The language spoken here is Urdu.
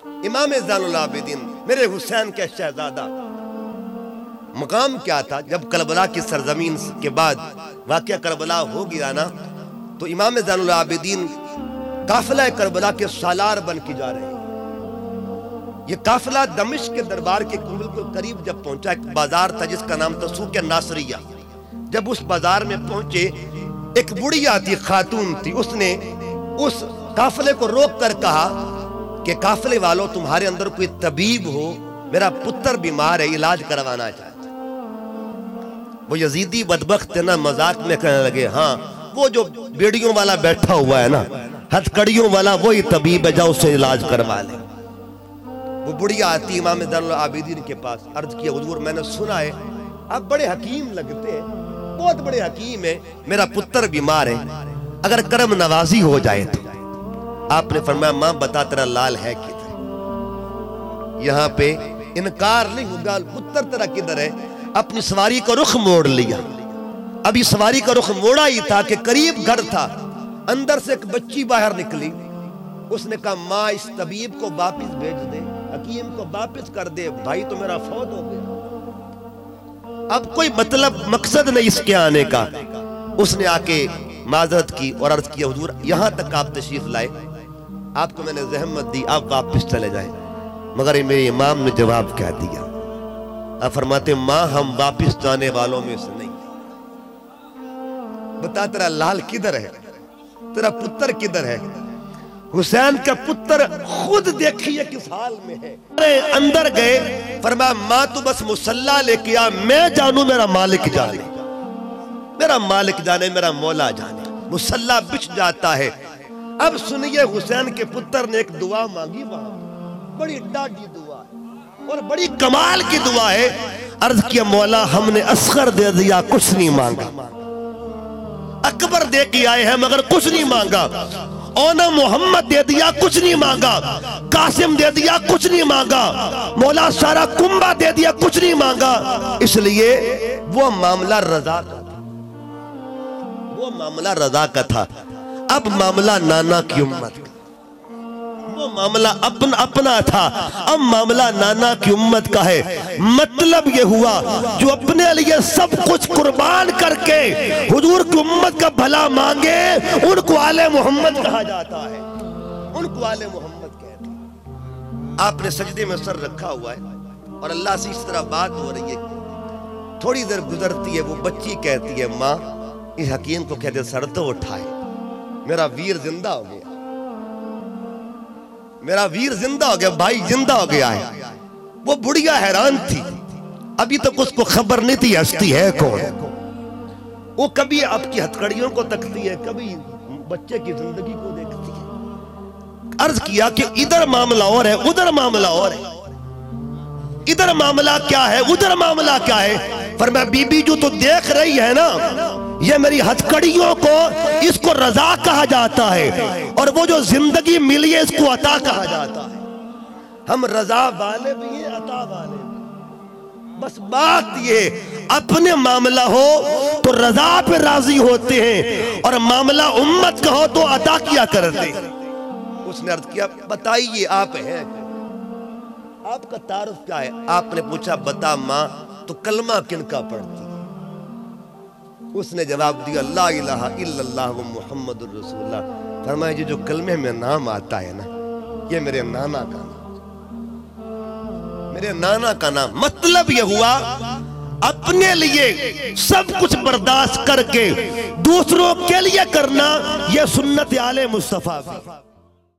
امام زین العابدین میرے حسین کے شہزادہ، مقام کیا تھا؟ جب کربلا کی سرزمین کے بعد واقعہ کربلا ہو گیا نا، تو امام زین العابدین قافلہ کربلا کے سالار بن کے جا رہے ہیں۔ یہ قافلہ دمشق کے دربار کے بالکل قریب جب پہنچا، ایک بازار تھا جس کا نام تھا سوق ناصریہ۔ جب اس بازار میں پہنچے، ایک بڑھیا تھی، خاتون تھی، اس نے اس قافلے کو روک کر کہا کہ قافلے والوں، تمہارے اندر کوئی طبیب ہو؟ میرا پتر بیمار ہے، علاج کروانا چاہتا۔ وہ یزیدی بدبخت نا مذاق میں کہنے لگے، ہاں وہ جو بیڑیوں والا بیٹھا ہوا ہے نا، ہتھ کڑیوں والا، وہی طبیب ہے، جاؤ اس سے علاج کروا لے۔ وہ بڑھیا آتی امام زین العابدین کے پاس، عرض کیا حضور میں نے سنا ہے آپ بڑے حکیم لگتے ہیں، بہت بڑے حکیم ہیں، میرا پتر بیمار ہے، اگر کرم نوازی ہو جائے تو۔ آپ نے فرمایا ماں بتا تیرا لال ہے کدھر؟ یہاں پہ انکار نہیں ہوگا، پتر تیرا کدھر ہے؟ اپنی سواری کا رخ موڑ لیا۔ ابھی سواری کا رخ موڑا ہی تھا کہ قریب گھر تھا، اندر سے ایک بچی باہر نکلی۔ اس نے کہا ماں اس طبیب کو واپس بھیج دے، حکیم کو واپس کر دے، بھائی تو میرا فوت ہو گیا۔ اب کوئی مقصد نہیں اس کے آنے کا۔ اس نے آ کے معذرت کی اور عرض کیا حضور یہاں تک آپ تشریف لائے، آپ کو میں نے زحمت دی، آپ واپس چلے جائیں۔ مگر میرے امام نے جواب کہہ دیا، آپ فرماتے ماں ہم واپس جانے والوں میں سے نہیں۔ بتا تیرا لال کدھر ہے؟ تیرا پتر کدھر ہے؟ حسین کا پتر خود دیکھیے کس حال میں ہے۔ اندر گئے، فرمایا ماں تو بس مصلی لے کے آ، میں جانوں میرا مالک جانے، میرا مالک جانے، میرا مولا جانے۔ مصلی بچھ جاتا ہے۔ اب سنیے حسین کے پتر نے ایک دعا مانگی، وہاں بڑی ڈاڈی دعا ہے اور بڑی کمال کی دعا ہے۔ عرض کیا مولا ہم نے اصغر دے دیا، کچھ نہیں مانگا، اکبر دے کے آئے ہیں مگر کچھ نہیں مانگا، اونا محمد دے دیا کچھ نہیں مانگا، قاسم دے دیا کچھ نہیں مانگا، مولا سارا کنبہ دے دیا کچھ نہیں مانگا۔ اس لیے وہ معاملہ رضا کا تھا، وہ معاملہ رضا کا تھا۔ اب معاملہ نانا کی امت کا، وہ معاملہ اپنا تھا، اب معاملہ نانا کی امت کا ہے۔ مطلب یہ ہوا جو اپنے لیے سب کچھ قربان کر کے حضور کی امت کا بھلا مانگے ان کو آل محمد کہا جاتا ہے، ان کو آل محمد کہتے ہیں۔ آپ نے سجدے میں سر رکھا ہوا ہے اور اللہ سے اس طرح بات ہو رہی ہے، تھوڑی دیر گزرتی ہے، وہ بچی کہتی ہے ماں اس حکیم کو کہتے سر تو اٹھائے، میرا ویر زندہ ہو گیا، میرا ویر زندہ ہو گیا، بھائی زندہ ہو گیا ہے۔ وہ بڑھیا حیران تھی، ابھی تک اس کو خبر نہیں تھی ہستی ہے کون۔ وہ کبھی آپ کی ہتھکڑیوں کو تکتی ہے، کبھی بچے کی زندگی کو دیکھتی ہے۔ عرض کیا کہ ادھر معاملہ اور ہے، ادھر معاملہ اور ہے، ادھر معاملہ کیا ہے، ادھر معاملہ کیا ہے؟ فرمایا بی بی جو تو دیکھ رہی ہے نا، یہ میری ہتھکڑیوں کو، اس کو رضا کہا جاتا ہے، اور وہ جو زندگی ملی ہے اس کو عطا کہا جاتا ہے۔ ہم رضا والے بھی ہیں، عطا والے بھی۔ بس بات یہ اپنے معاملہ ہو تو رضا پہ راضی ہوتے ہیں، اور معاملہ امت کا ہو تو عطا کیا کرتے ہیں۔ اس نے عرض کیا بتائیے آپ ہیں، آپ کا تعارف کیا ہے؟ آپ نے پوچھا بتا ماں تو کلمہ کن کا پڑھتی؟ اس نے جواب دیا لا الہ الا اللہ محمد الرسول اللہ۔ فرمایا یہ جو کلمے میں نام آتا ہے نا، یہ میرے نانا کا نام، میرے نانا کا نام۔ مطلب یہ ہوا اپنے لیے سب کچھ برداشت کر کے دوسروں کے لیے کرنا، یہ سنت آل مصطفیٰ۔